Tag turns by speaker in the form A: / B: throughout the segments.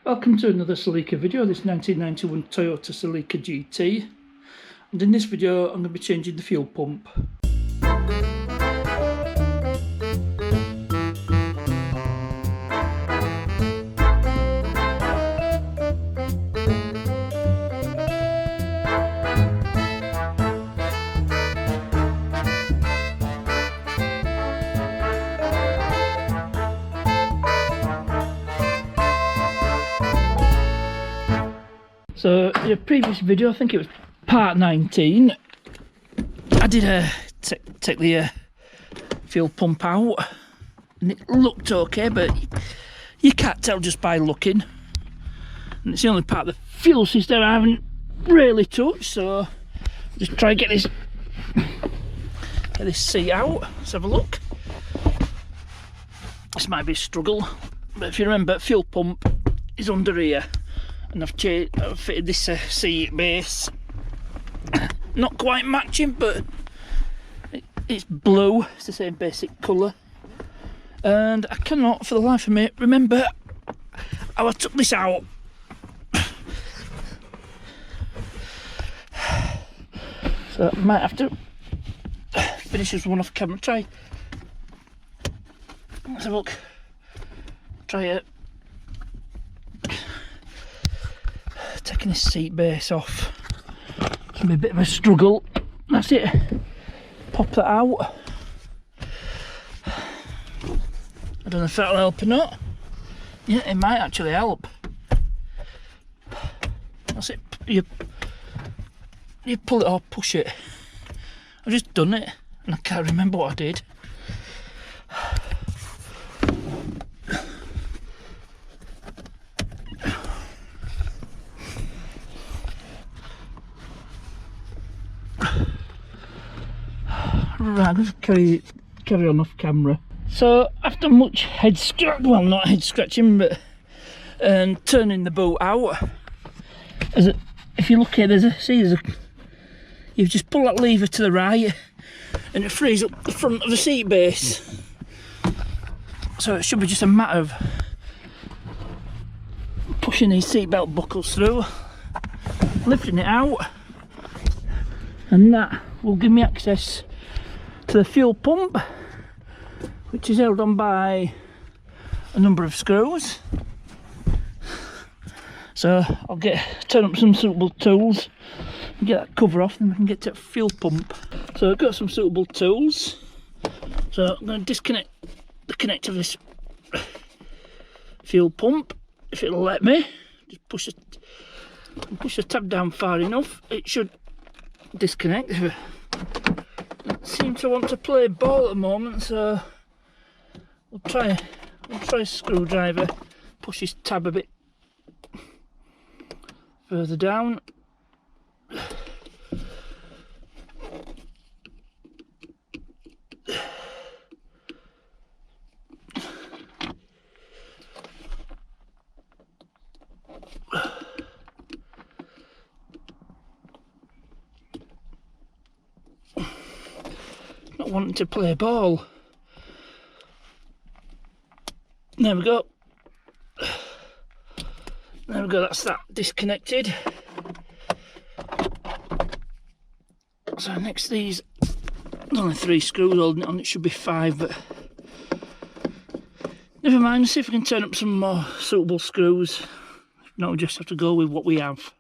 A: Welcome to another Celica video. This 1991 Toyota Celica GT, and in this video I'm going to be changing the fuel pump. So in a previous video, I think it was part 19, I did take the fuel pump out, and it looked okay, but you can't tell just by looking. And it's the only part of the fuel system I haven't really touched, so just try and get this seat out. Let's have a look. This might be a struggle, but if you remember, fuel pump is under here. And I've fitted this seat base, not quite matching, but it's blue, it's the same basic colour, and I cannot for the life of me remember how I took this out. So I might have to finish this one off camera. Let's have a look. Try it. Taking this seat base off. It's going to be a bit of a struggle. That's it. Pop that out. I don't know if that'll help or not. Yeah, it might actually help. That's it. You pull it or push it. I've just done it and I can't remember what I did. Right, let's carry on off camera. So after much head scratch, well, not head scratching, but turning the boot out, if you look here, you just pull that lever to the right and it frees up the front of the seat base. So it should be just a matter of pushing these seatbelt buckles through, lifting it out, and that will give me access to the fuel pump, which is held on by a number of screws. So I'll turn up some suitable tools and get that cover off, and we can get to the fuel pump. So I've got some suitable tools. So I'm going to disconnect the connector of this fuel pump, if it'll let me. Just push the tab down far enough, it should disconnect. Seem to want to play ball at the moment, so we'll try a screwdriver, push this tab a bit further down. Not wanting to play ball. There we go. There we go, that's that disconnected. So next to these, there's only 3 screws holding it on, it should be 5, but never mind. Let's see if we can turn up some more suitable screws. If not, we'll just have to go with what we have.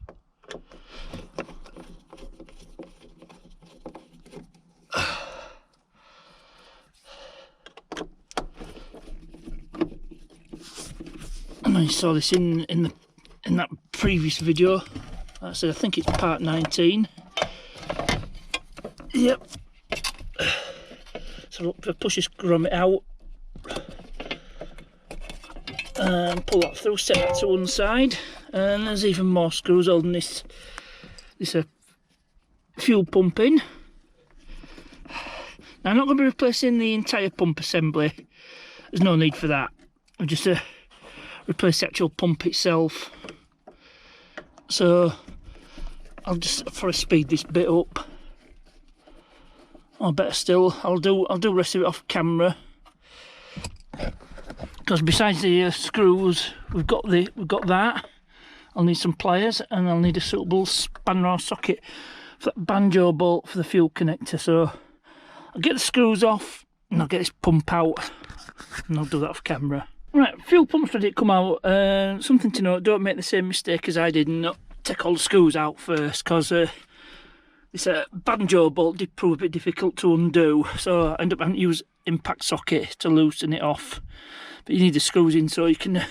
A: I know you saw this in that previous video. Like I said, I think it's part 19. Yep. So look, if I push this grommet out and pull that through, set that to one side, and there's even more screws holding this fuel pump in. Now I'm not going to be replacing the entire pump assembly. There's no need for that. I'll just replace the actual pump itself. So I'll just speed this bit up. Or better still, I'll do the rest of it off camera. because besides the screws, we've got that. I'll need some pliers, and I'll need a suitable spanner or socket for that banjo bolt for the fuel connector. So I'll get the screws off and I'll get this pump out, and I'll do that off camera. Right, fuel pump's ready to come out. Something to note, don't make the same mistake as I did and not take all the screws out first, because this banjo bolt did prove a bit difficult to undo, so I ended up having to use impact socket to loosen it off. But you need the screws in so you can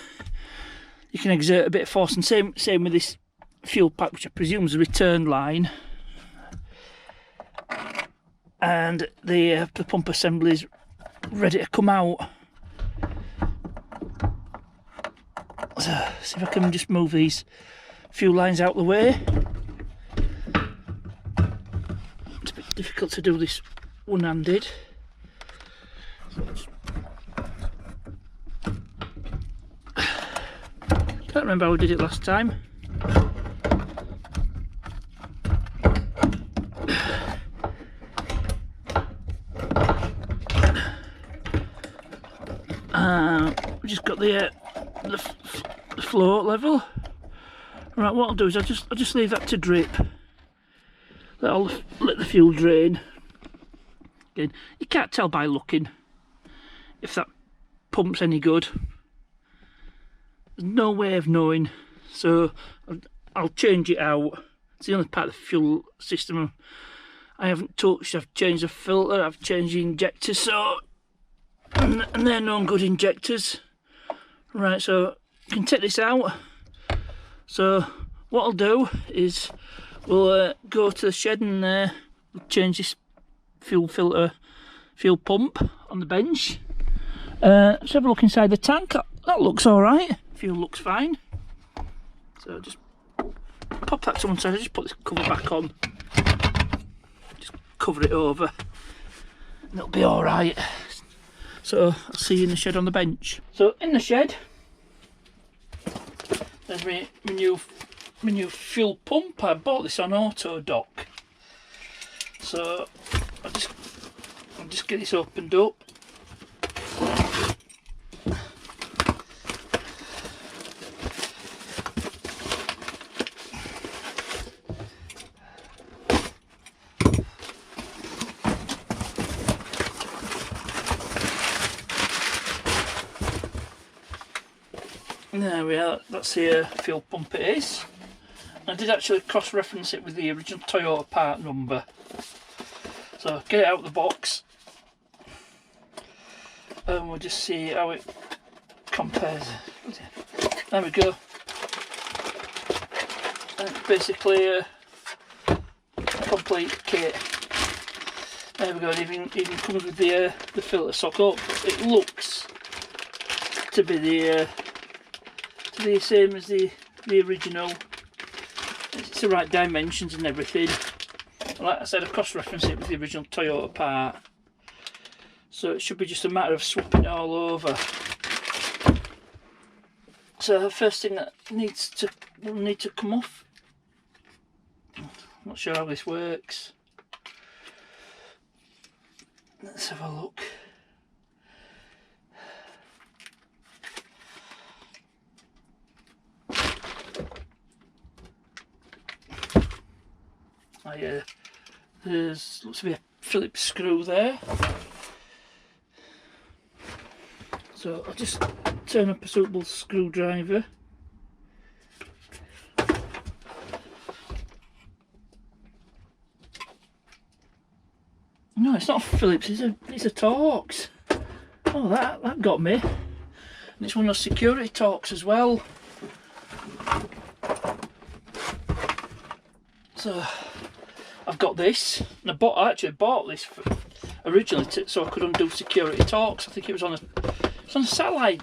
A: exert a bit of force, and same with this fuel pack, which I presume is a return line. And the pump assembly is ready to come out. So, see if I can just move these fuel lines out of the way. It's a bit difficult to do this one-handed. Can't remember how we did it last time. We just got the float level. Right, what I'll do is I'll just leave that to drip. Let the fuel drain. Again, you can't tell by looking if that pump's any good. There's no way of knowing, so I'll change it out. It's the only part of the fuel system I haven't touched. I've changed the filter, I've changed the injectors, so and they're non-good injectors. Right, so you can take this out. So what I'll do is we'll go to the shed and change this fuel filter, fuel pump on the bench. Let's have a look inside the tank. That looks alright. Fuel looks fine. So just pop that to one side. Just put this cover back on. Just cover it over and it'll be alright. So I'll see you in the shed on the bench. So in the shed, there's my new fuel pump. I bought this on Autodoc. So I'll just get this opened up. There we are, that's the fuel pump it is. I did actually cross-reference it with the original Toyota part number. So get it out of the box and we'll just see how it compares. There we go. And it's basically a complete kit. There we go, it even comes with the filter sock up. It looks to be the same as the original. It's the right dimensions and everything. Like I said, I cross-referenced it with the original Toyota part, so it should be just a matter of swapping it all over. So the first thing that will need to come off. I'm not sure how this works. Let's have a look. There's looks to be a Phillips screw there. So I'll just turn up a suitable screwdriver. No, it's not a Phillips, it's a Torx. Oh, that got me. And it's one of those security Torx as well. So I've got this, and I actually bought this originally so I could undo security Torx. I think it was on a satellite,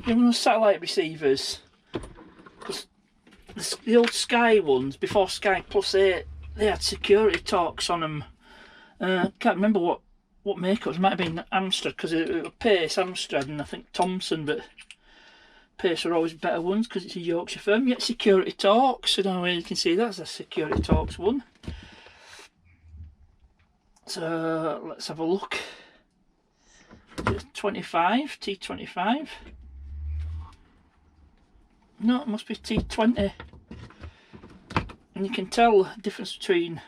A: one of those satellite receivers. Because the old Sky ones, before Sky Plus 8, they had security Torx on them. I can't remember what make it was. It might have been Amstrad, because it was Pace, Amstrad, and I think Thomson, but Pace are always better ones because it's a Yorkshire firm. Yet security Torx, so now you can see that's a security Torx one. So let's have a look. 25, T25. No, it must be T20. And you can tell the difference between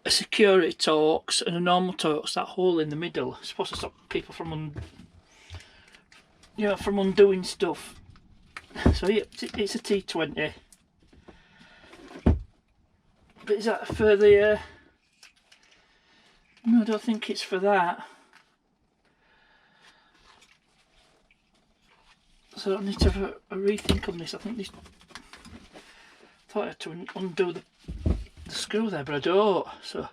A: a security Torx and a normal Torx. That hole in the middle is supposed to stop people from from undoing stuff. So yeah, it's a T20. But is that for the no, I don't think it's for that. So I need to have a rethink on this. I think this, I thought I had to undo the screw there, but I don't. So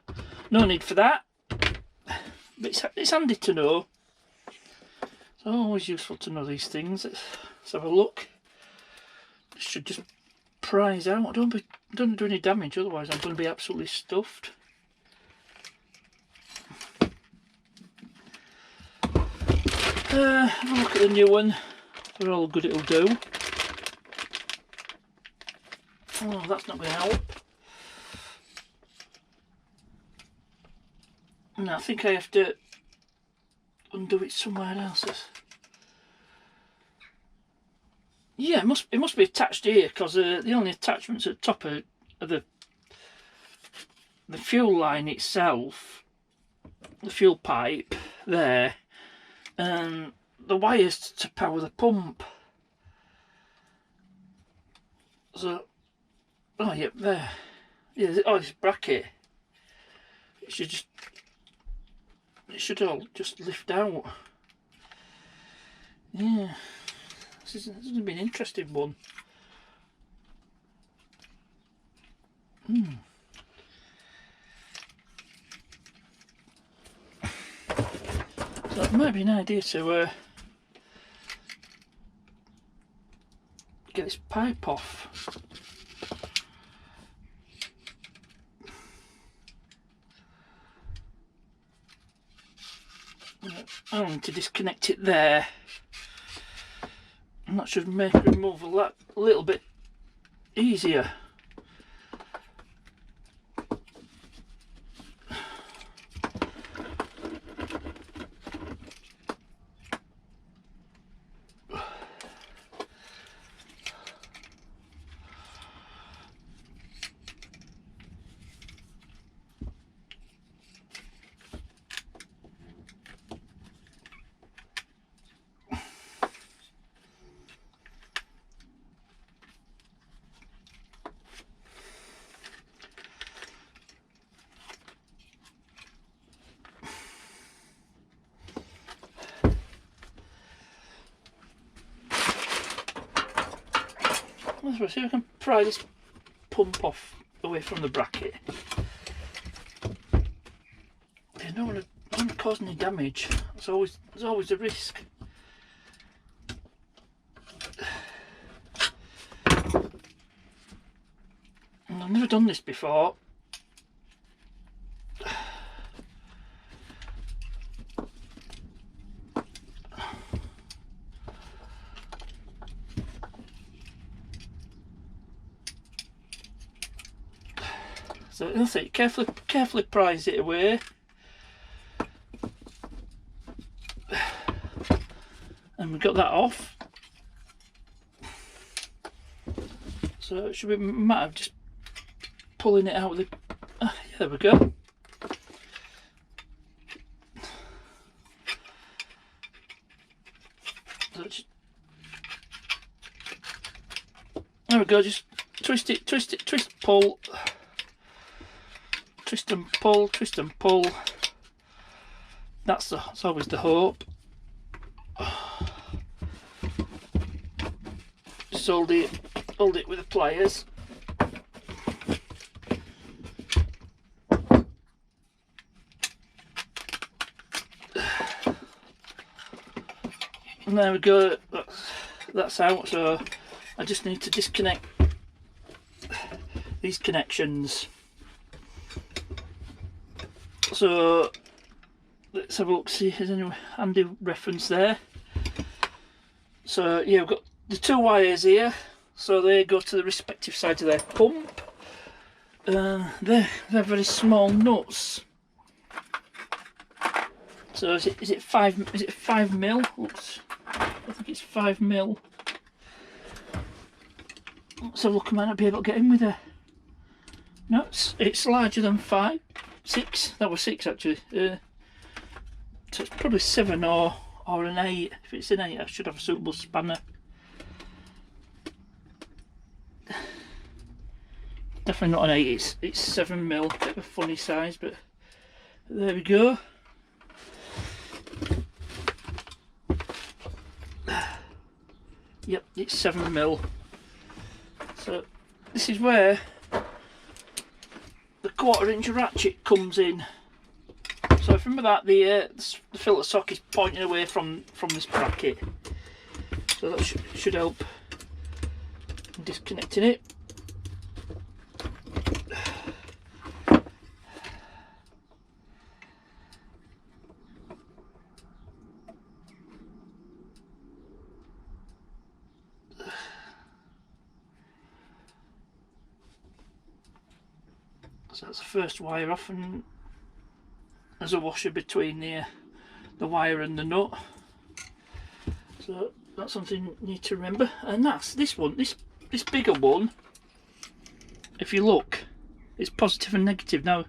A: no need for that. But it's handy to know. It's always useful to know these things. Let's have a look. This should just prise out. Don't do any damage, otherwise I'm going to be absolutely stuffed. Have a look at the new one. For all good it'll do. Oh, that's not going to help. No, I think I have to undo it somewhere else. Yeah, it must be attached here, because the only attachments at the top of the fuel line itself, the fuel pipe there, and the wires to power the pump. So, oh yeah, there. Yeah, oh, this bracket. It should all just lift out. Yeah, this is going to be an interesting one. So it might be an idea to get this pipe off. I need to disconnect it there, and that should make removal that a little bit easier. Let's see if I can pry this pump off away from the bracket. I don't want to cause any damage. There's always a risk. And I've never done this before. So that's it. Carefully prise it away, and we got that off. So it should be a matter of just pulling it out with the. Yeah, there we go. So there we go. Just twist it, pull. Twist and pull, twist and pull. That's always the hope. Just hold it with the pliers. And there we go. That's out. So I just need to disconnect these connections. So let's have a look, see if there's any handy reference there. So yeah, we've got the two wires here, so they go to the respective sides of their pump. They're very small nuts. So is it 5 mil? Oops, I think it's 5 mil. Let's have a look. I might not be able to get in with her. No, it's larger than 5, 6. That was 6 actually. So it's probably 7 or an 8. If it's an 8, I should have a suitable spanner. Definitely not an 8. It's 7 mil. Bit of a funny size, but there we go. Yep, it's 7 mil. So this is where the 1/4 inch ratchet comes in. So if you remember that the filter socket is pointing away from this bracket, so that should help in disconnecting it. So that's the first wire off, and there's a washer between the wire and the nut. So that's something you need to remember. And that's this one, this bigger one. If you look, it's positive and negative. Now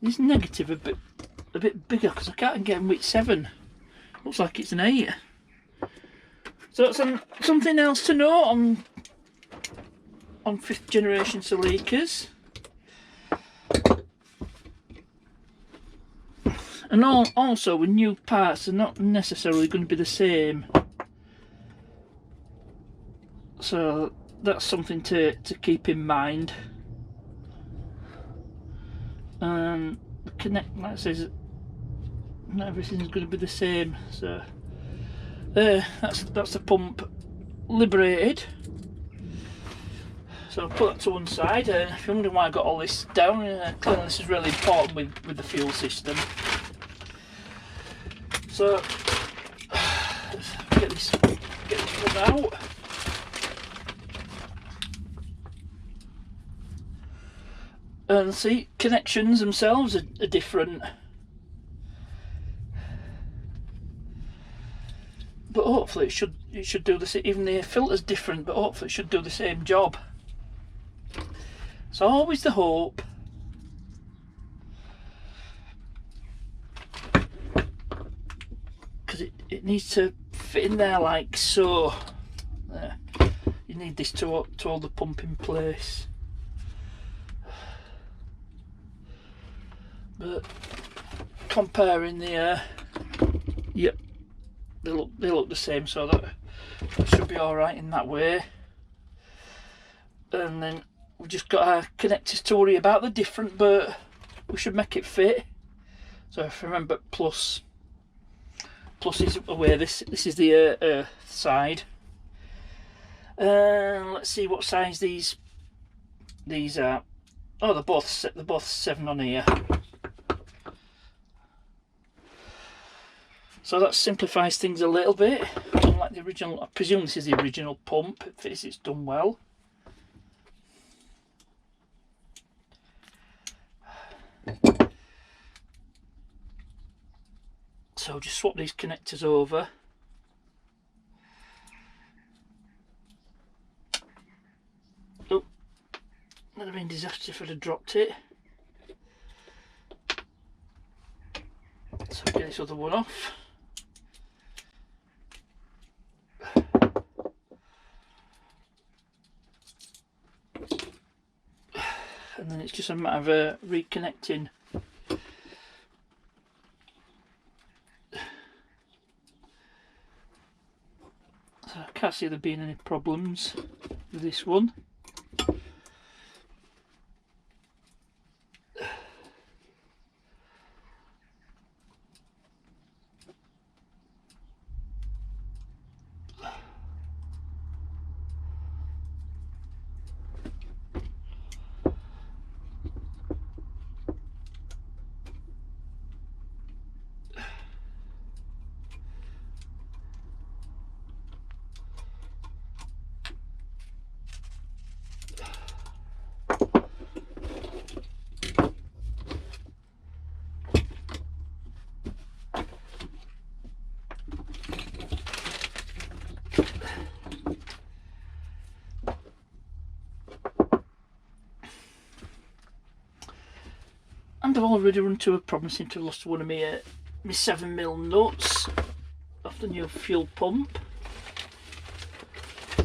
A: this negative a bit bigger because I can't get in with 7. Looks like it's an 8. So that's something else to know on 5th generation Celicas. And also with new parts, they're not necessarily going to be the same. So that's something to keep in mind. And the connect, like it says, not everything's going to be the same. So there, that's the pump liberated. So I'll put that to one side. If you're wondering why I got all this down, clearly this is really important with the fuel system. So let's get this one out. And see, connections themselves are different, but hopefully it should do the same. Even the filter's different, but hopefully it should do the same job. So always the hope. Because it needs to fit in there like so. There. You need this to hold the pump in place. But comparing the yep, they look the same, so that should be all right in that way. And then we've just got our connectors to worry about. They're different, but we should make it fit. So if you remember, plus is away. This is the earth side. Let's see what size these are. Oh, they're both 7 on here. So that simplifies things a little bit. Unlike the original, I presume this is the original pump. It fits, it's done well. So just swap these connectors over. Oh, that'd have been a disaster if I'd have dropped it. So get this other one off. And then it's just a matter of reconnecting. So I can't see there being any problems with this one. And I've already run to a problem, seem to have lost one of my 7mm nuts off the new fuel pump.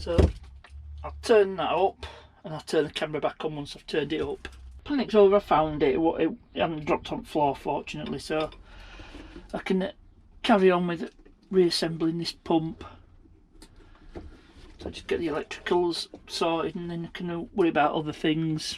A: So I'll turn that up and I'll turn the camera back on once I've turned it up. Panic's over, I found it. It hadn't dropped on the floor fortunately, so I can carry on with reassembling this pump. So just get the electricals sorted and then I can worry about other things.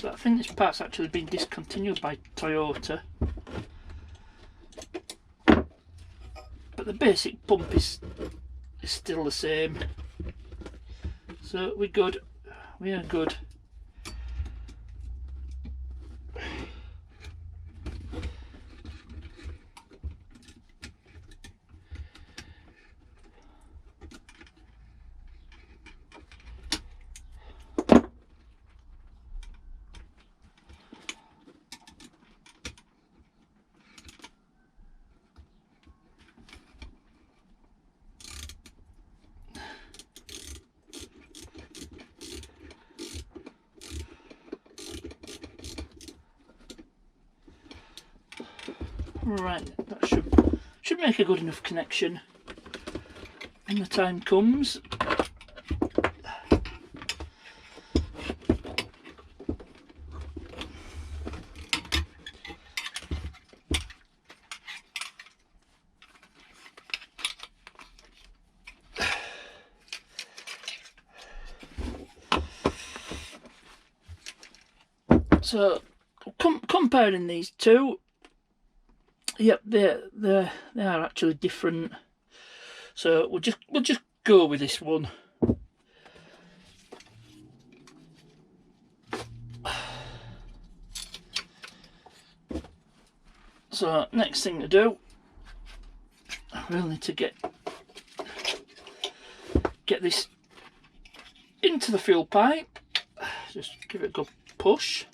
A: But I think this part's actually been discontinued by Toyota. But the basic pump is still the same. So we're good. We are good. Right, that should make a good enough connection when the time comes. So comparing these two, yep, they are actually different. So we'll just go with this one. So next thing to do, I really need to get this into the fuel pipe. Just give it a good push.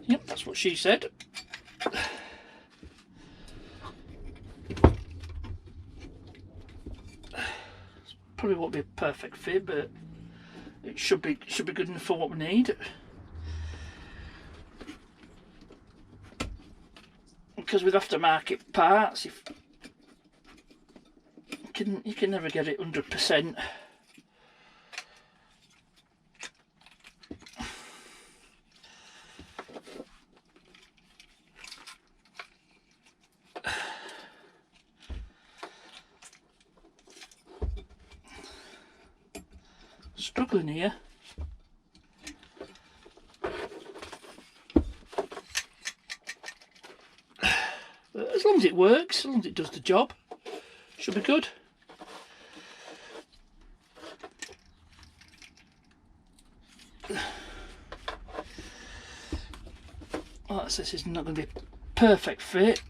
A: Yep, that's what she said. Probably won't be a perfect fit, but it should be good enough for what we need. Because with aftermarket parts, if you can never get it 100%. Struggling here. But as long as it works, as long as it does the job, should be good. Well, this is not going to be a perfect fit.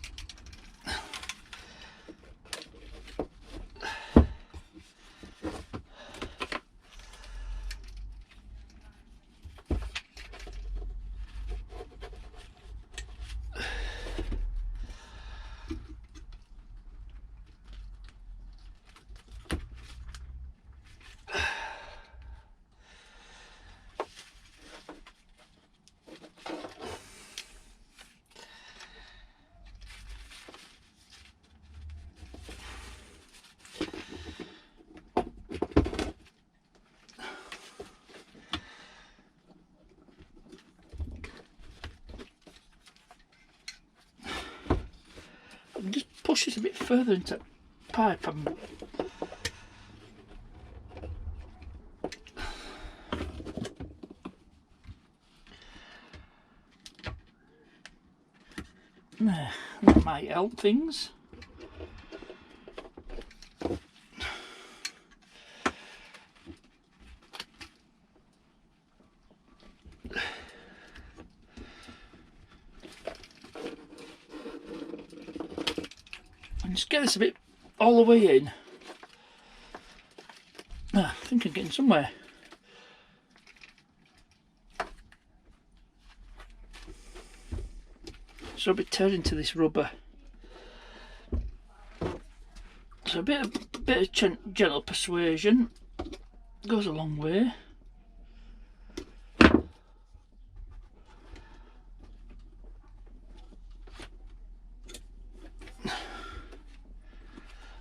A: Just push this a bit further into the pipe. That might help things. And just get this a bit all the way in. I think I'm getting somewhere. So I'll be tearing to this rubber. So a bit of gentle persuasion goes a long way.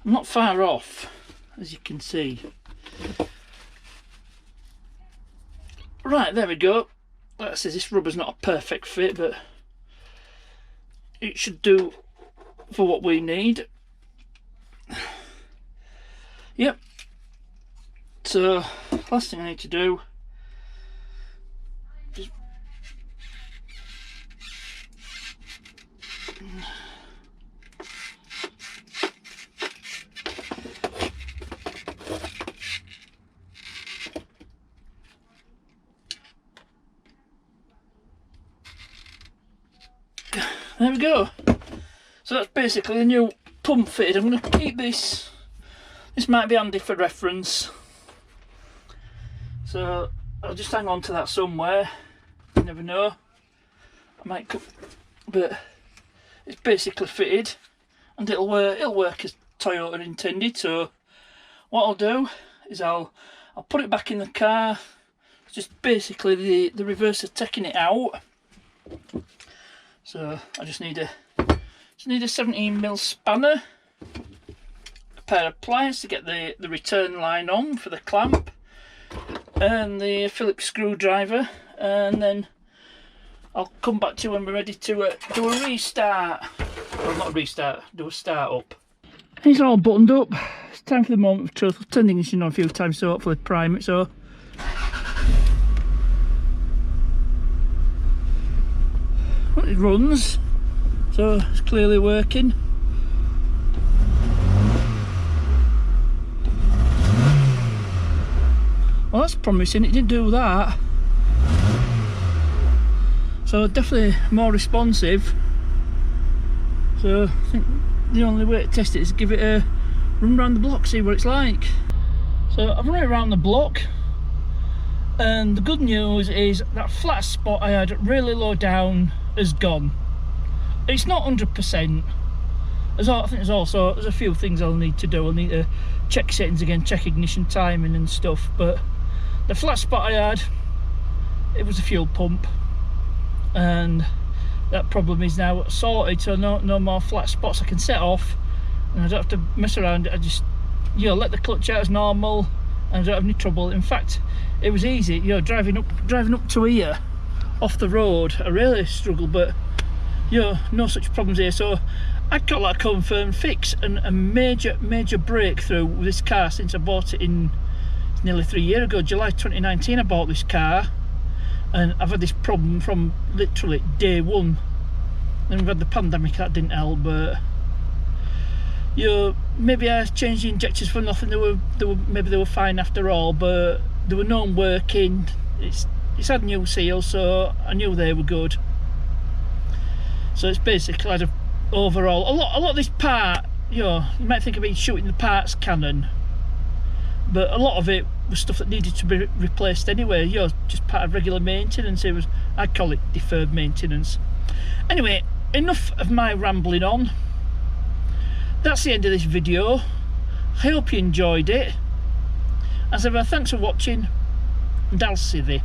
A: I'm not far off, as you can see. Right, there we go. Like I say, this rubber's not a perfect fit, but it should do for what we need. Yep. So, last thing I need to do is there we go. So that's basically the new pump fitted. I'm going to keep this. This might be handy for reference. So I'll just hang on to that somewhere. You never know. I might cut, but it's basically fitted, and it'll work as Toyota intended. So what I'll do is I'll put it back in the car. It's just basically the reverse of taking it out. So I just need a 17mm spanner, a pair of pliers to get the return line on for the clamp, and the Phillips screwdriver, and then I'll come back to you when we're ready to do a restart. Well, not a restart, do a start up. It's all buttoned up. It's time for the moment of truth. I've turned the ignition on a few times, so hopefully prime it. So it runs, so it's clearly working. Well, that's promising. It didn't do that, so definitely more responsive. So I think the only way to test it is give it a run around the block, see what it's like. So I've run it around the block, and the good news is that flat spot I had really low down is gone. It's not 100%. I think there's a few things I'll need to do. I'll need to check settings again, check ignition timing and stuff, but the flat spot I had, it was a fuel pump, and that problem is now sorted. So no more flat spots. I can set off and I don't have to mess around. I just, you know, let the clutch out as normal, and I don't have any trouble. In fact, it was easy, you know, driving up to here off the road. I really struggled, but you know, no such problems here. So I call that a confirmed fix, and a major breakthrough with this car since I bought it nearly 3 years ago. July 2019 I bought this car, and I've had this problem from literally day one. Then we've had the pandemic, that didn't help, but you know, maybe I changed the injectors for nothing. Maybe they were fine after all, but they were non working. It's had new seals, so I knew they were good. So it's basically had overall a lot of this part, you know, you might think of it shooting the parts cannon, but a lot of it was stuff that needed to be replaced anyway, you know, just part of regular maintenance. It was, I'd call it deferred maintenance. Anyway, enough of my rambling on. That's the end of this video. I hope you enjoyed it. As ever, thanks for watching, and I'll see you.